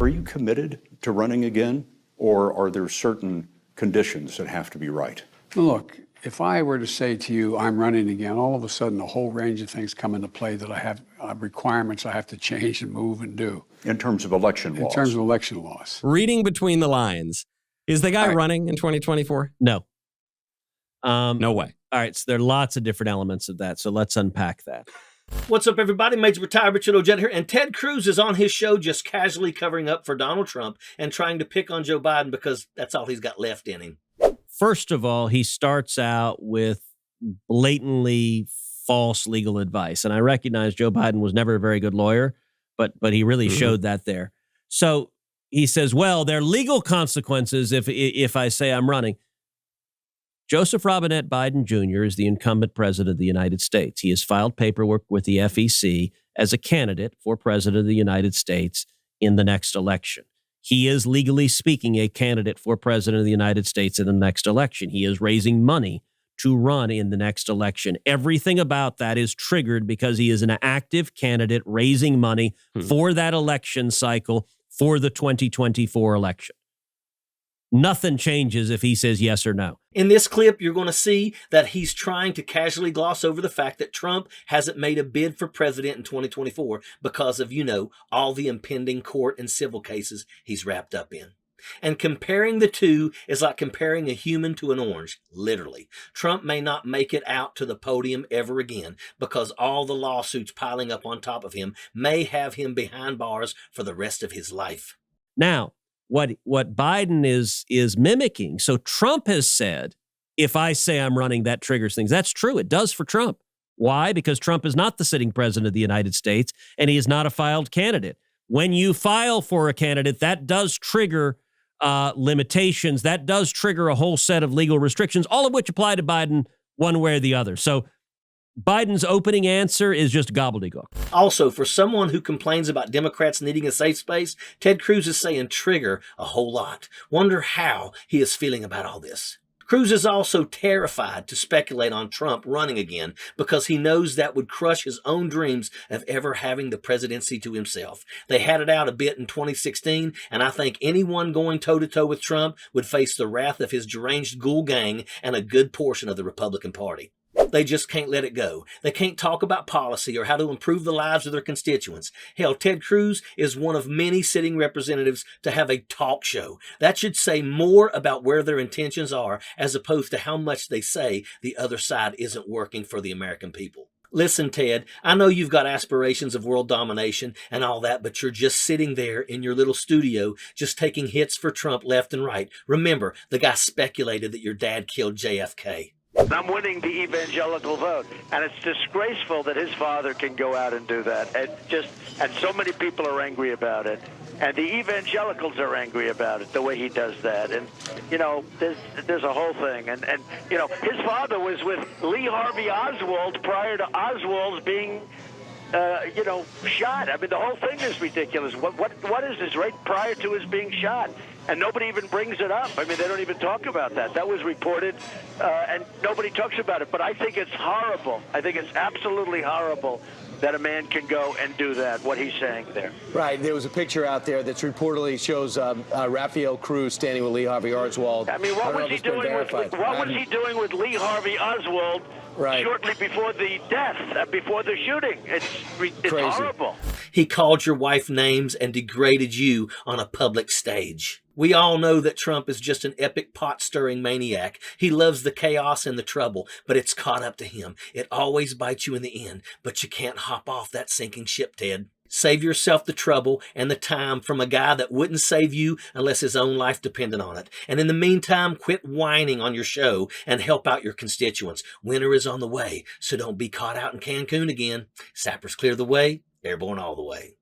Are you committed to running again, or are there certain conditions that have to be right? Look, if I were to say to you, I'm running again, all of a sudden a whole range of things come into play that I have requirements I have to change and move and do. In terms of election laws? In terms of election laws. Reading between the lines, is the guy running in 2024? No. No way. All right, so there are lots of different elements of that, so let's unpack that. What's up, everybody? Major Retired Richard Ojeda here, and Ted Cruz is on his show just casually covering up for Donald Trump and trying to pick on Joe Biden because that's all he's got left in him. First of all, he starts out with blatantly false legal advice, and I recognize Joe Biden was never a very good lawyer, but he really showed that there. So he says, well, there are legal consequences if I say I'm running. Joseph Robinette Biden Jr. is the incumbent president of the United States. He has filed paperwork with the FEC as a candidate for president of the United States in the next election. He is, legally speaking, a candidate for president of the United States in the next election. He is raising money to run in the next election. Everything about that is triggered because he is an active candidate raising money for that election cycle for the 2024 election. Nothing changes if he says yes or no. In this clip, you're going to see that he's trying to casually gloss over the fact that Trump hasn't made a bid for president in 2024 because of, all the impending court and civil cases he's wrapped up in. And comparing the two is like comparing a human to an orange, literally. Trump may not make it out to the podium ever again because all the lawsuits piling up on top of him may have him behind bars for the rest of his life. Now, what Biden is mimicking. So Trump has said, if I say I'm running, that triggers things. That's true. It does for Trump. Why? Because Trump is not the sitting president of the United States, and he is not a filed candidate. When you file for a candidate, that does trigger limitations. That does trigger a whole set of legal restrictions, all of which apply to Biden one way or the other. So Biden's opening answer is just gobbledygook. Also, for someone who complains about Democrats needing a safe space, Ted Cruz is saying trigger a whole lot. Wonder how he is feeling about all this. Cruz is also terrified to speculate on Trump running again because he knows that would crush his own dreams of ever having the presidency to himself. They had it out a bit in 2016, and I think anyone going toe-to-toe with Trump would face the wrath of his deranged ghoul gang and a good portion of the Republican Party. They just can't let it go. They can't talk about policy or how to improve the lives of their constituents. Hell, Ted Cruz is one of many sitting representatives to have a talk show. That should say more about where their intentions are as opposed to how much they say the other side isn't working for the American people. Listen, Ted, I know you've got aspirations of world domination and all that, but you're just sitting there in your little studio just taking hits for Trump left and right. Remember, the guy speculated that your dad killed JFK. I'm winning the evangelical vote, and it's disgraceful that his father can go out and do that. And so many people are angry about it, and the evangelicals are angry about it, the way he does that. And there's a whole thing. And his father was with Lee Harvey Oswald prior to Oswald's being shot. I mean, the whole thing is ridiculous. What is this right prior to his being shot? And nobody even brings it up. I mean, they don't even talk about that. That was reported, and nobody talks about it. But I think it's horrible. I think it's absolutely horrible that a man can go and do that, what he's saying there. Right. There was a picture out there that reportedly shows Rafael Cruz standing with Lee Harvey Oswald. I mean, what was he doing with Lee Harvey Oswald shortly before the death, before the shooting? It's horrible. He called your wife names and degraded you on a public stage. We all know that Trump is just an epic pot-stirring maniac. He loves the chaos and the trouble, but it's caught up to him. It always bites you in the end, but you can't hop off that sinking ship, Ted. Save yourself the trouble and the time from a guy that wouldn't save you unless his own life depended on it. And in the meantime, quit whining on your show and help out your constituents. Winter is on the way, so don't be caught out in Cancun again. Sappers clear the way, airborne all the way.